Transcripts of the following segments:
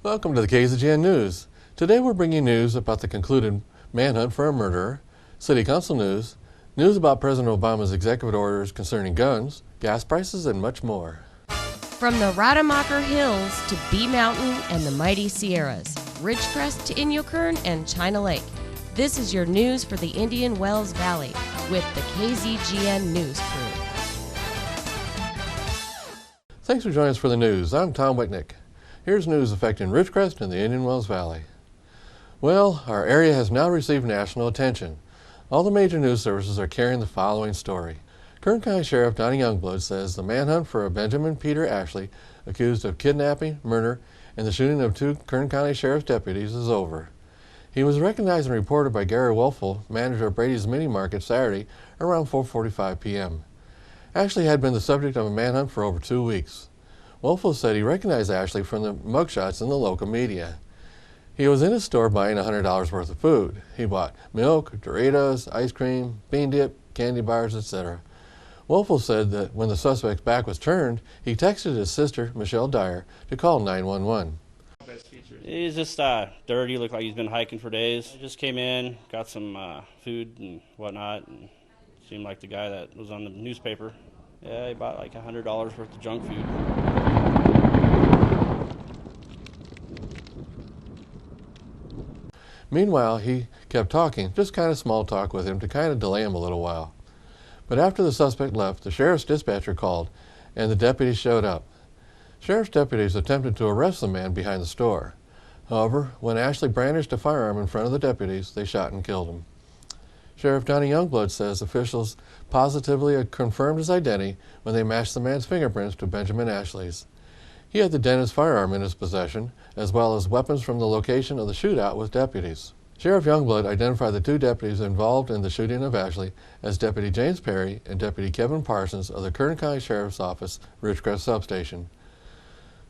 Welcome to the KZGN News. Today we're bringing news about the concluded manhunt for a murderer, City Council news, news about President Obama's executive orders concerning guns, gas prices, and much more. From the Rademacher Hills to Bee Mountain and the mighty Sierras, Ridgecrest to Inyokern and China Lake, this is your news for the Indian Wells Valley with the KZGN News crew. Thanks for joining us for the news. I'm Tom Wicknick. Here's news affecting Ridgecrest and the Indian Wells Valley. Well, our area has now received national attention. All the major news services are carrying the following story. Kern County Sheriff Donnie Youngblood says the manhunt for a Benjamin Peter Ashley, accused of kidnapping, murder, and the shooting of 2 Kern County Sheriff's deputies, is over. He was recognized and reported by Gary Wolfel, manager of Brady's Mini Market, Saturday around 4:45 p.m. Ashley had been the subject of a manhunt for over 2 weeks. Wolfel said he recognized Ashley from the mugshots in the local media. He was in his store buying $100 worth of food. He bought milk, Doritos, ice cream, bean dip, candy bars, etc. Wolfel said that when the suspect's back was turned, he texted his sister, Michelle Dyer, to call 911. He's just dirty, looked like he's been hiking for days. Just came in, got some food and whatnot, and seemed like the guy that was on the newspaper. Yeah, he bought like $100 worth of junk food. Meanwhile, he kept talking, just kind of small talk with him to kind of delay him a little while. But after the suspect left, the sheriff's dispatcher called, and the deputies showed up. Sheriff's deputies attempted to arrest the man behind the store. However, when Ashley brandished a firearm in front of the deputies, they shot and killed him. Sheriff Donnie Youngblood says officials positively confirmed his identity when they matched the man's fingerprints to Benjamin Ashley's. He had the dentist's firearm in his possession, as well as weapons from the location of the shootout with deputies. Sheriff Youngblood identified the 2 deputies involved in the shooting of Ashley as Deputy James Perry and Deputy Kevin Parsons of the Kern County Sheriff's Office, Ridgecrest Substation.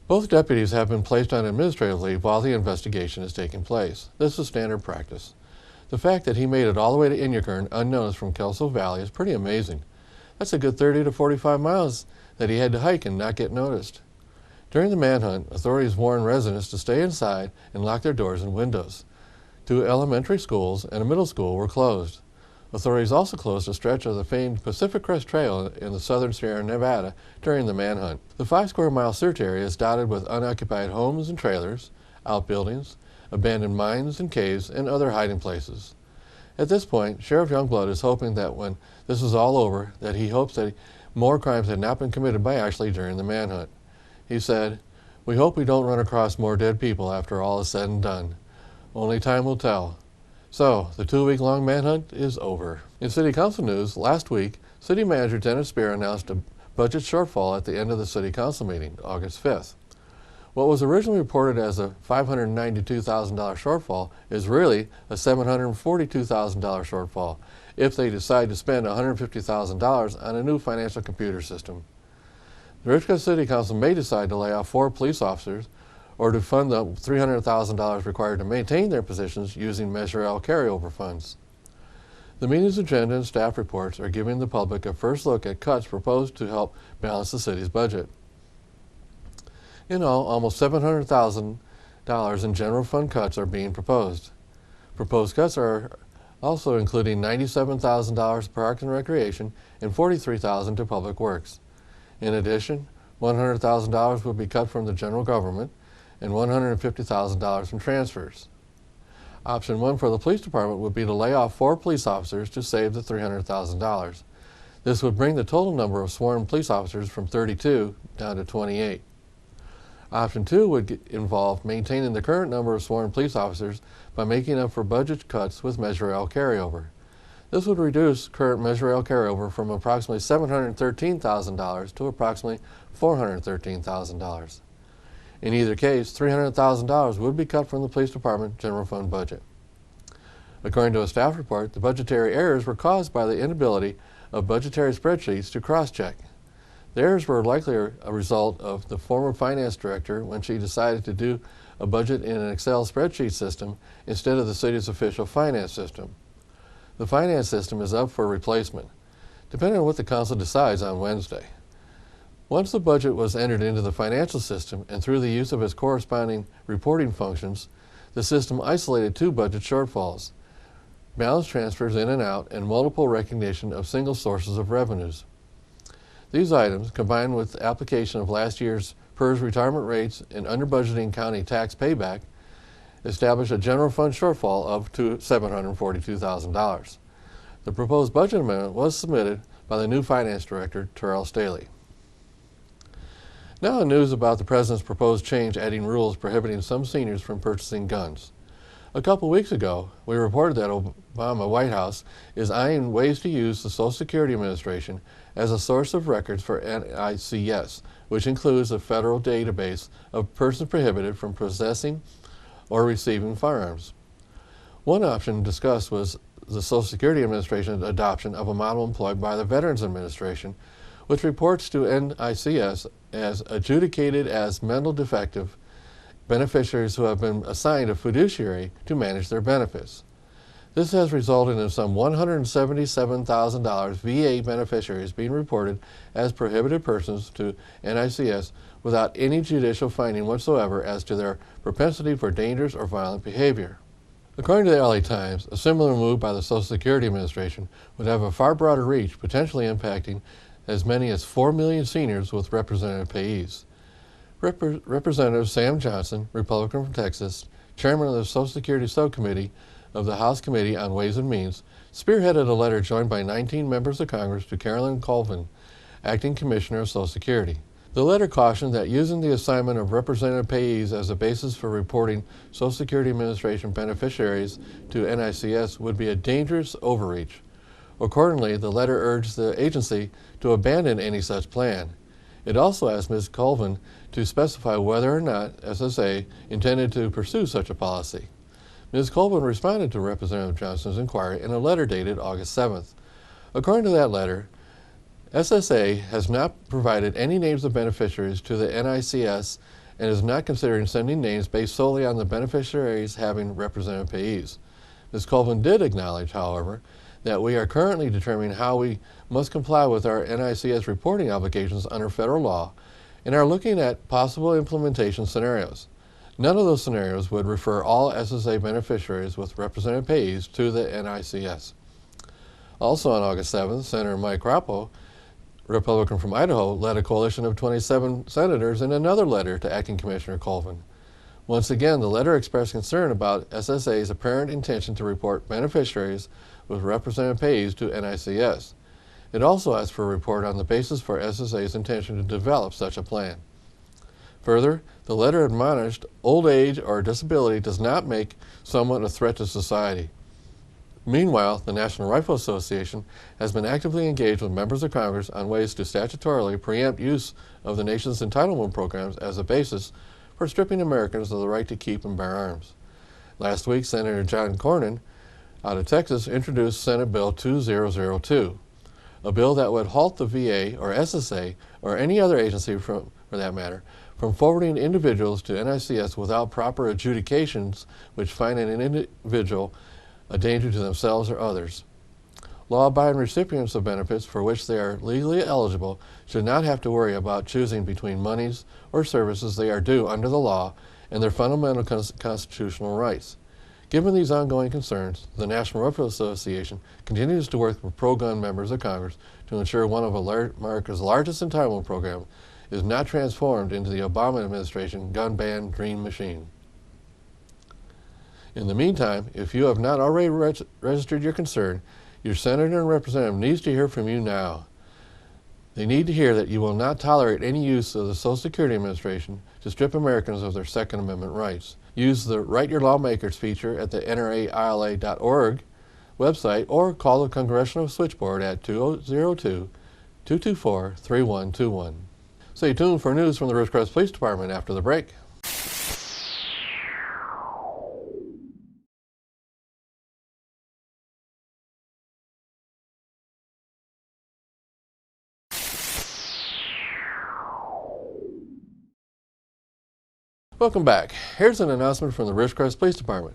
Both deputies have been placed on administrative leave while the investigation is taking place. This is standard practice. The fact that he made it all the way to Inyokern unnoticed from Kelso Valley is pretty amazing. That's a good 30 to 45 miles that he had to hike and not get noticed. During the manhunt, authorities warned residents to stay inside and lock their doors and windows. 2 elementary schools and a middle school were closed. Authorities also closed a stretch of the famed Pacific Crest Trail in the southern Sierra Nevada during the manhunt. The 5-square-mile search area is dotted with unoccupied homes and trailers, outbuildings, abandoned mines and caves, and other hiding places. At this point, Sheriff Youngblood is hoping that when this is all over, that he hopes that more crimes had not been committed by Ashley during the manhunt. He said, "We hope we don't run across more dead people after all is said and done. Only time will tell." So, the 2-week-long manhunt is over. In City Council news, last week, City Manager Dennis Spear announced a budget shortfall at the end of the City Council meeting, August 5th. What was originally reported as a $592,000 shortfall is really a $742,000 shortfall if they decide to spend $150,000 on a new financial computer system. The Ridgecrest City Council may decide to lay off 4 police officers or to fund the $300,000 required to maintain their positions using Measure L carryover funds. The meeting's agenda and staff reports are giving the public a first look at cuts proposed to help balance the city's budget. In all, almost $700,000 in general fund cuts are being proposed. Proposed cuts are also including $97,000 to Parks and Recreation and $43,000 to Public Works. In addition, $100,000 will be cut from the general government and $150,000 from transfers. Option 1 for the police department would be to lay off 4 police officers to save the $300,000. This would bring the total number of sworn police officers from 32 down to 28. Option 2 would involve maintaining the current number of sworn police officers by making up for budget cuts with Measure L carryover. This would reduce current Measure L carryover from approximately $713,000 to approximately $413,000. In either case, $300,000 would be cut from the police department general fund budget. According to a staff report, the budgetary errors were caused by the inability of budgetary spreadsheets to cross-check. The errors were likely a result of the former finance director when she decided to do a budget in an Excel spreadsheet system instead of the city's official finance system. The finance system is up for replacement, depending on what the council decides on Wednesday. Once the budget was entered into the financial system and through the use of its corresponding reporting functions, the system isolated two budget shortfalls: balance transfers in and out and multiple recognition of single sources of revenues. These items, combined with the application of last year's PERS retirement rates and under-budgeting county tax payback, established a general fund shortfall of $742,000. The proposed budget amendment was submitted by the new finance director, Terrell Staley. Now news about the president's proposed change adding rules prohibiting some seniors from purchasing guns. A couple weeks ago, we reported that Obama White House is eyeing ways to use the Social Security Administration as a source of records for NICS, which includes a federal database of persons prohibited from possessing or receiving firearms. One option discussed was the Social Security Administration's adoption of a model employed by the Veterans Administration, which reports to NICS as adjudicated as mental defective beneficiaries who have been assigned a fiduciary to manage their benefits. This has resulted in some $177,000 VA beneficiaries being reported as prohibited persons to NICS without any judicial finding whatsoever as to their propensity for dangerous or violent behavior. According to the LA Times, a similar move by the Social Security Administration would have a far broader reach, potentially impacting as many as 4 million seniors with representative payees. Representative Sam Johnson, Republican from Texas, chairman of the Social Security Subcommittee of the House Committee on Ways and Means, spearheaded a letter joined by 19 members of Congress to Carolyn Colvin, acting commissioner of Social Security. The letter cautioned that using the assignment of representative payees as a basis for reporting Social Security Administration beneficiaries to NICS would be a dangerous overreach. Accordingly, the letter urged the agency to abandon any such plan. It also asked Ms. Colvin to specify whether or not SSA intended to pursue such a policy. Ms. Colvin responded to Representative Johnson's inquiry in a letter dated August 7th. According to that letter, SSA has not provided any names of beneficiaries to the NICS and is not considering sending names based solely on the beneficiaries having representative payees. Ms. Colvin did acknowledge, however, that we are currently determining how we must comply with our NICS reporting obligations under federal law and are looking at possible implementation scenarios. None of those scenarios would refer all SSA beneficiaries with representative payees to the NICS. Also on August 7th, Senator Mike Crapo, Republican from Idaho, led a coalition of 27 senators in another letter to Acting Commissioner Colvin. Once again, the letter expressed concern about SSA's apparent intention to report beneficiaries with representative payees to NICS. It also asked for a report on the basis for SSA's intention to develop such a plan. Further, the letter admonished old age or disability does not make someone a threat to society. Meanwhile, the National Rifle Association has been actively engaged with members of Congress on ways to statutorily preempt use of the nation's entitlement programs as a basis for stripping Americans of the right to keep and bear arms. Last week, Senator John Cornyn out of Texas introduced Senate Bill 2002, a bill that would halt the VA or SSA or any other agency for that matter from forwarding individuals to NICS without proper adjudications which find an individual a danger to themselves or others. Law-abiding recipients of benefits for which they are legally eligible should not have to worry about choosing between monies or services they are due under the law and their fundamental constitutional rights. Given these ongoing concerns, the National Rifle Association continues to work with pro-gun members of Congress to ensure one of America's largest entitlement programs is not transformed into the Obama administration gun ban dream machine. In the meantime, if you have not already registered your concern, your senator and representative needs to hear from you now. They need to hear that you will not tolerate any use of the Social Security Administration to strip Americans of their Second Amendment rights. Use the Write Your Lawmakers feature at the NRAILA.org website or call the Congressional Switchboard at 202-224-3121. Stay tuned for news from the Ridgecrest Police Department after the break. Welcome back. Here's an announcement from the Ridgecrest Police Department.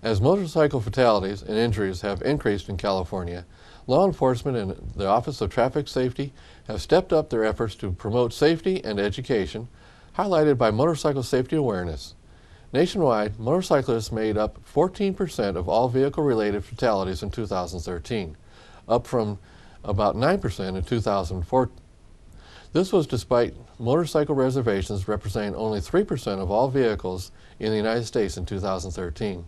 As motorcycle fatalities and injuries have increased in California, law enforcement and the Office of Traffic Safety have stepped up their efforts to promote safety and education, highlighted by motorcycle safety awareness. Nationwide, motorcyclists made up 14% of all vehicle-related fatalities in 2013, up from about 9% in 2004. This was despite motorcycle reservations representing only 3% of all vehicles in the United States in 2013.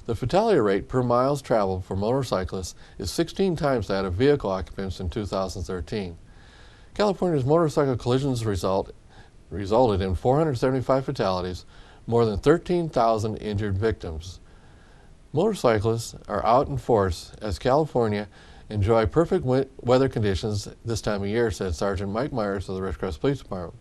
The fatality rate per miles traveled for motorcyclists is 16 times that of vehicle occupants in 2013. California's motorcycle collisions resulted in 475 fatalities, more than 13,000 injured victims. Motorcyclists are out in force as California enjoy perfect weather conditions this time of year, said Sergeant Mike Myers of the Ridgecrest Police Department.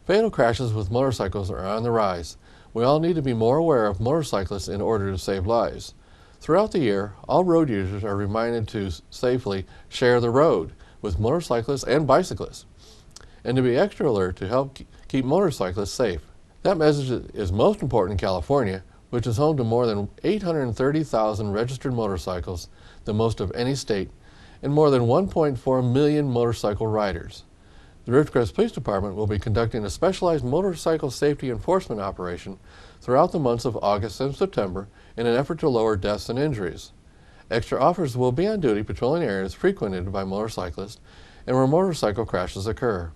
Fatal crashes with motorcycles are on the rise. We all need to be more aware of motorcyclists in order to save lives. Throughout the year, all road users are reminded to safely share the road with motorcyclists and bicyclists, and to be extra alert to help keep motorcyclists safe. That message is most important in California, which is home to more than 830,000 registered motorcycles, the most of any state, and more than 1.4 million motorcycle riders. The Ridgecrest Police Department will be conducting a specialized motorcycle safety enforcement operation throughout the months of August and September in an effort to lower deaths and injuries. Extra officers will be on duty patrolling areas frequented by motorcyclists and where motorcycle crashes occur.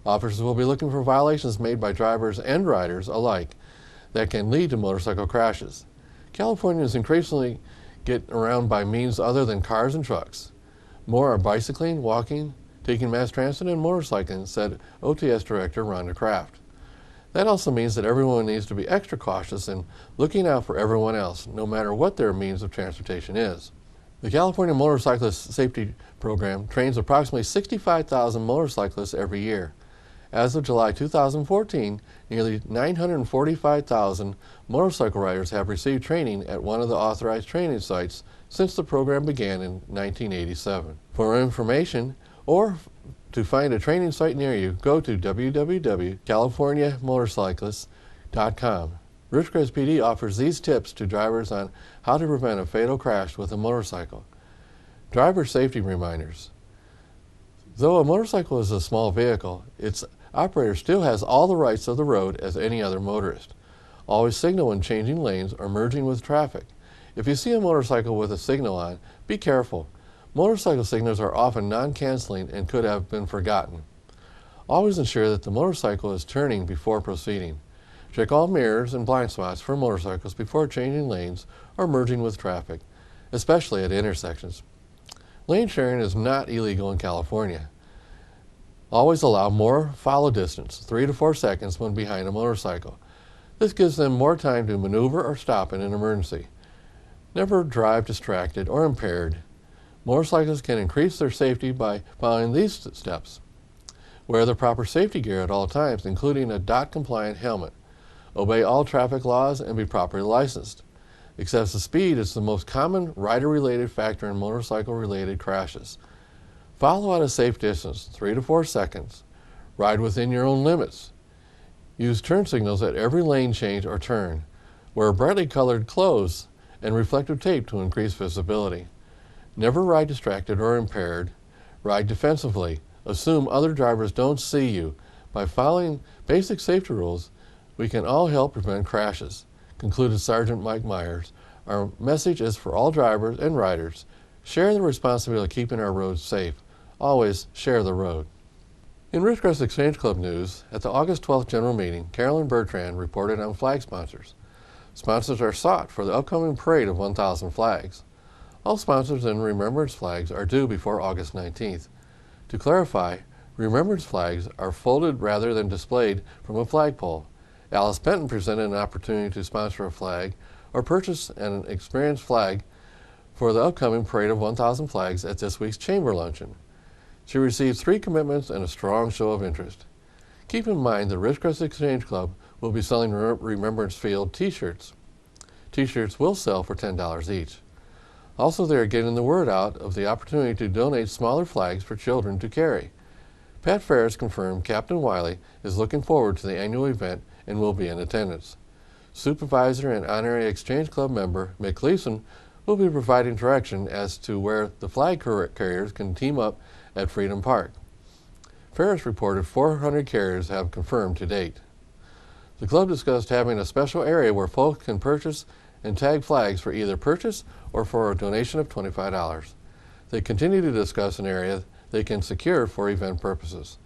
Officers will be looking for violations made by drivers and riders alike that can lead to motorcycle crashes. Californians increasingly get around by means other than cars and trucks. More are bicycling, walking, taking mass transit, and motorcycling, said OTS Director Rhonda Kraft. That also means that everyone needs to be extra cautious in looking out for everyone else, no matter what their means of transportation is. The California Motorcyclist Safety Program trains approximately 65,000 motorcyclists every year. As of July 2014, nearly 945,000 motorcycle riders have received training at one of the authorized training sites since the program began in 1987. For more information or to find a training site near you, go to www.californiamotorcyclists.com. Ridgecrest PD offers these tips to drivers on how to prevent a fatal crash with a motorcycle. Driver safety reminders. Though a motorcycle is a small vehicle, its operator still has all the rights of the road as any other motorist. Always signal when changing lanes or merging with traffic. If you see a motorcycle with a signal on, be careful. Motorcycle signals are often non-canceling and could have been forgotten. Always ensure that the motorcycle is turning before proceeding. Check all mirrors and blind spots for motorcycles before changing lanes or merging with traffic, especially at intersections. Lane sharing is not illegal in California. Always allow more follow distance, 3 to 4 seconds, when behind a motorcycle. This gives them more time to maneuver or stop in an emergency. Never drive distracted or impaired. Motorcyclists can increase their safety by following these steps. Wear the proper safety gear at all times, including a DOT-compliant helmet. Obey all traffic laws and be properly licensed. Excessive speed is the most common rider-related factor in motorcycle-related crashes. Follow at a safe distance, 3 to 4 seconds. Ride within your own limits. Use turn signals at every lane change or turn. Wear brightly colored clothes and reflective tape to increase visibility. Never ride distracted or impaired. Ride defensively. Assume other drivers don't see you. By following basic safety rules, we can all help prevent crashes, concluded Sergeant Mike Myers. Our message is for all drivers and riders. Share the responsibility of keeping our roads safe. Always share the road. In Ridgecrest Exchange Club news, at the August 12th General Meeting, Carolyn Bertrand reported on flag sponsors. Sponsors are sought for the upcoming parade of 1,000 flags. All sponsors and remembrance flags are due before August 19th. To clarify, remembrance flags are folded rather than displayed from a flagpole. Alice Benton presented an opportunity to sponsor a flag or purchase an experienced flag for the upcoming parade of 1,000 flags at this week's Chamber Luncheon. She received 3 commitments and a strong show of interest. Keep in mind the Ridgecrest Exchange Club will be selling Remembrance Field t-shirts. T-shirts will sell for $10 each. Also, they are getting the word out of the opportunity to donate smaller flags for children to carry. Pat Ferris confirmed Captain Wiley is looking forward to the annual event and will be in attendance. Supervisor and Honorary Exchange Club member Mick Gleason will be providing direction as to where the flag carriers can team up at Freedom Park. Ferris reported 400 carriers have confirmed to date. The club discussed having a special area where folks can purchase and tag flags for either purchase or for a donation of $25. They continue to discuss an area they can secure for event purposes.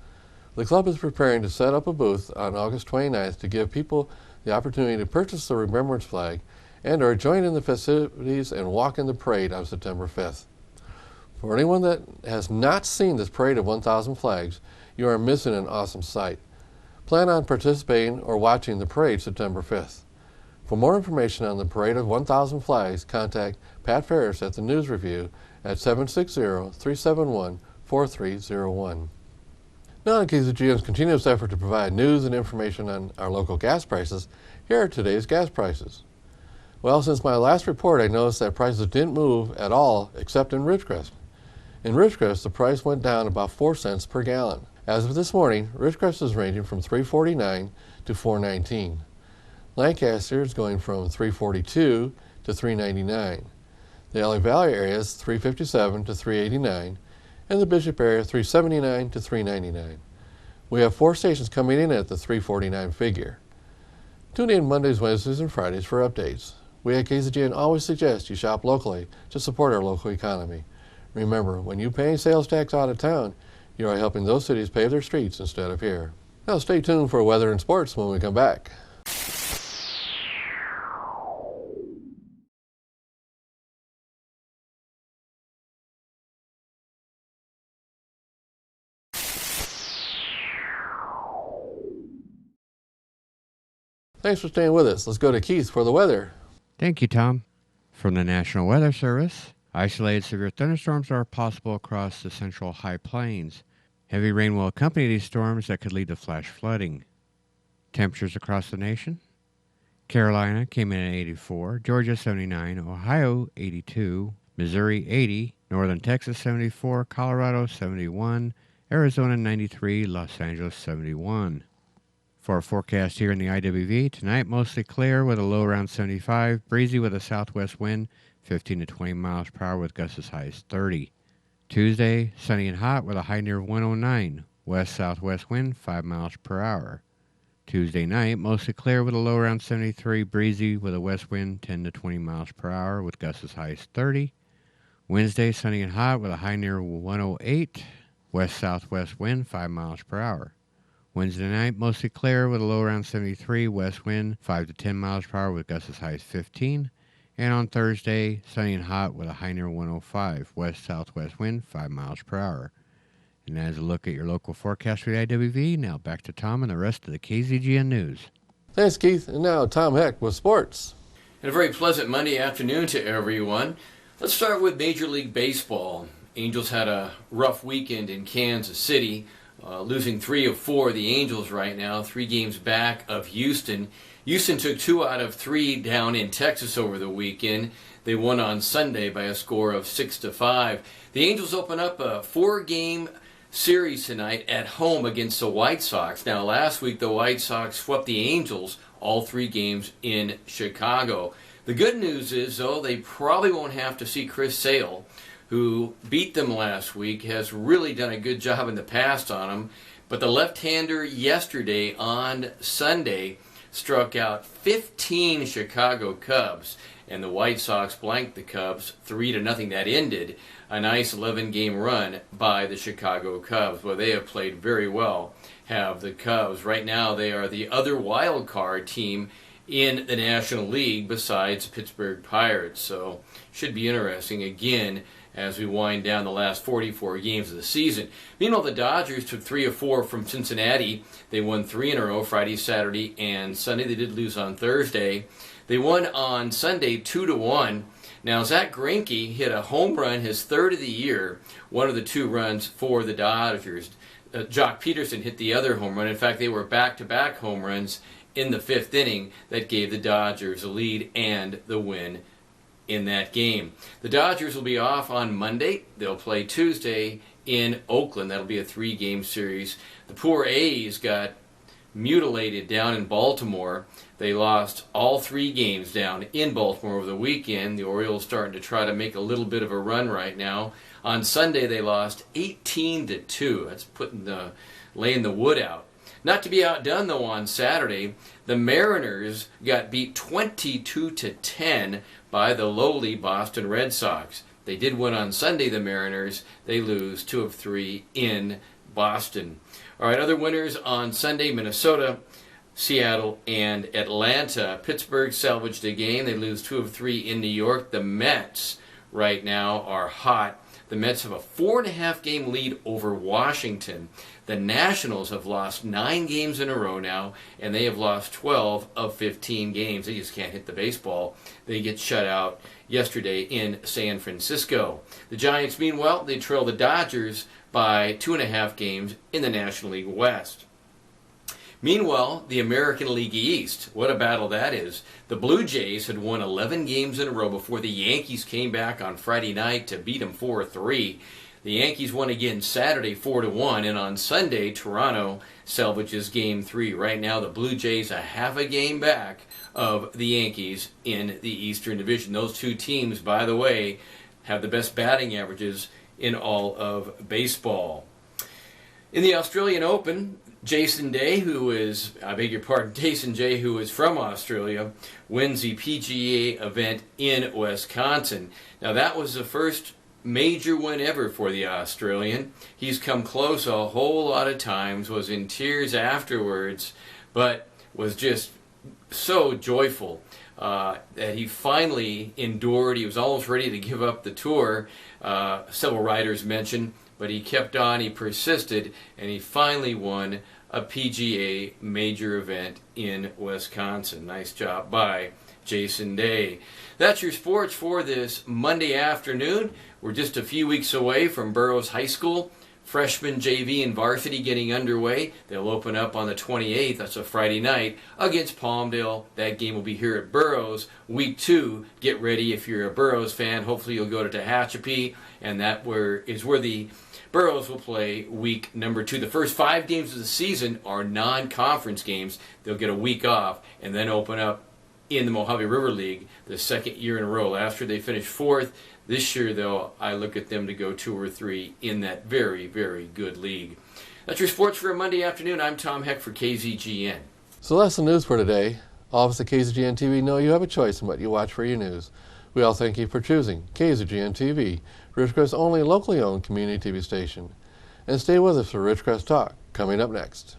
The club is preparing to set up a booth on August 29th to give people the opportunity to purchase the Remembrance flag and or join in the festivities and walk in the parade on September 5th. For anyone that has not seen this parade of 1,000 flags, you are missing an awesome sight. Plan on participating or watching the parade September 5th. For more information on the parade of 1,000 flags, contact Pat Ferris at the News Review at 760-371-4301. Now in KZGN's continuous effort to provide news and information on our local gas prices, here are today's gas prices. Well, since my last report, I noticed that prices didn't move at all except in Ridgecrest. In Ridgecrest, the price went down about 4 cents per gallon. As of this morning, Ridgecrest is ranging from $3.49 to $4.19. Lancaster is going from $3.42 to $3.99. The LA Valley area is $3.57 to $3.89, and the Bishop area $3.79 to $3.99. We have 4 stations coming in at the $3.49 figure. Tune in Mondays, Wednesdays, and Fridays for updates. We at KZGN always suggest you shop locally to support our local economy. Remember, when you pay sales tax out of town, you are helping those cities pave their streets instead of here. Now stay tuned for weather and sports when we come back. Thanks for staying with us. Let's go to Keith for the weather. Thank you, Tom. From the National Weather Service, isolated severe thunderstorms are possible across the central high plains. Heavy rain will accompany these storms that could lead to flash flooding. Temperatures across the nation. Carolina came in at 84, Georgia 79, Ohio 82, Missouri 80, Northern Texas 74, Colorado 71, Arizona 93, Los Angeles 71. For our forecast here in the IWV, tonight mostly clear with a low around 75, breezy with a southwest wind 15 to 20 miles per hour with gusts as high as 30. Tuesday, sunny and hot with a high near 109, west-southwest wind 5 miles per hour. Tuesday night, mostly clear with a low around 73, breezy with a west wind 10 to 20 miles per hour with gusts as high as 30. Wednesday, sunny and hot with a high near 108, west-southwest wind 5 miles per hour. Wednesday night, mostly clear with a low around 73, west wind 5 to 10 miles per hour with gusts as high as 15. And on Thursday, sunny and hot with a high near 105, west-southwest wind 5 miles per hour. And as a look at your local forecast for the IWV, now back to Tom and the rest of the KZGN News. Thanks, Keith. And now Tom Heck with sports. And a very pleasant Monday afternoon to everyone. Let's start with Major League Baseball. Angels had a rough weekend in Kansas City, losing 3 of 4. The Angels right now, 3 games back of Houston. Houston took 2 out of 3 down in Texas over the weekend. They won on Sunday by a score of 6-5. The Angels open up a 4-game series tonight at home against the White Sox. Now, last week the White Sox swept the Angels all 3 games in Chicago. The good news is, though, they probably won't have to see Chris Sale, who beat them last week, has really done a good job in the past on them. But the left-hander yesterday on Sunday struck out 15 Chicago Cubs, and the White Sox blanked the Cubs 3-0. That ended a nice 11-game run by the Chicago Cubs. Well, they have played very well, have the Cubs. Right now, they are the other wild card team in the National League besides Pittsburgh Pirates. So, should be interesting again as we wind down the last 44 games of the season. Meanwhile, the Dodgers took 3 of 4 from Cincinnati. They won 3 in a row, Friday, Saturday, and Sunday. They did lose on Thursday. They won on Sunday 2-1. Now, Zach Greinke hit a home run, his 3rd of the year, one of the 2 runs for the Dodgers. Jock Peterson hit the other home run. In fact, they were back-to-back home runs in the 5th inning that gave the Dodgers a lead and the win in that game. The Dodgers will be off on Monday. They'll play Tuesday in Oakland. That'll be a 3-game series. The poor A's got mutilated down in Baltimore. They lost all 3 games down in Baltimore over the weekend. The Orioles starting to try to make a little bit of a run right now. On Sunday they lost 18-2. That's laying the wood out. Not to be outdone though, on Saturday, the Mariners got beat 22-10 by the lowly Boston Red Sox. They did win on Sunday, the Mariners. They lose 2 of 3 in Boston. All right, other winners on Sunday: Minnesota, Seattle, and Atlanta. Pittsburgh salvaged a game. They lose 2 of 3 in New York. The Mets right now are hot. The Mets have a 4.5 game lead over Washington. The Nationals have lost 9 games in a row now, and they have lost 12 of 15 games. They just can't hit the baseball. They get shut out yesterday in San Francisco. The Giants, meanwhile, they trail the Dodgers by 2.5 games in the National League West. Meanwhile, the American League East, what a battle that is. The Blue Jays had won 11 games in a row before the Yankees came back on Friday night to beat them 4-3. The Yankees won again Saturday 4-1, and on Sunday, Toronto salvages Game 3. Right now, the Blue Jays a half a game back of the Yankees in the Eastern Division. Those 2 teams, by the way, have the best batting averages in all of baseball. In the Australian Open, Jason Day, who is from Australia, wins the PGA event in Wisconsin. Now that was the first major win ever for the Australian. He's come close a whole lot of times, was in tears afterwards, but was just so joyful that he finally endured. He was almost ready to give up the tour, several writers mentioned, but he kept on, he persisted, and he finally won a PGA major event in Wisconsin. Nice job by Jason Day. That's your sports for this Monday afternoon. We're just a few weeks away from Burroughs High School. Freshman JV and varsity getting underway. They'll open up on the 28th, that's a Friday night, against Palmdale. That game will be here at Burroughs. Week 2, get ready if you're a Burroughs fan. Hopefully you'll go to Tehachapi, and that is where the Burroughs will play week number 2. The first 5 games of the season are non-conference games. They'll get a week off and then open up in the Mojave River League the second year in a row. Last year they finished 4th. This year, though, I look at them to go 2 or 3 in that very, very good league. That's your sports for a Monday afternoon. I'm Tom Heck for KZGN. So that's the news for today. All of us at KZGN-TV know you have a choice in what you watch for your news. We all thank you for choosing KZGN-TV, Ridgecrest's only locally owned community TV station. And stay with us for Ridgecrest Talk, coming up next.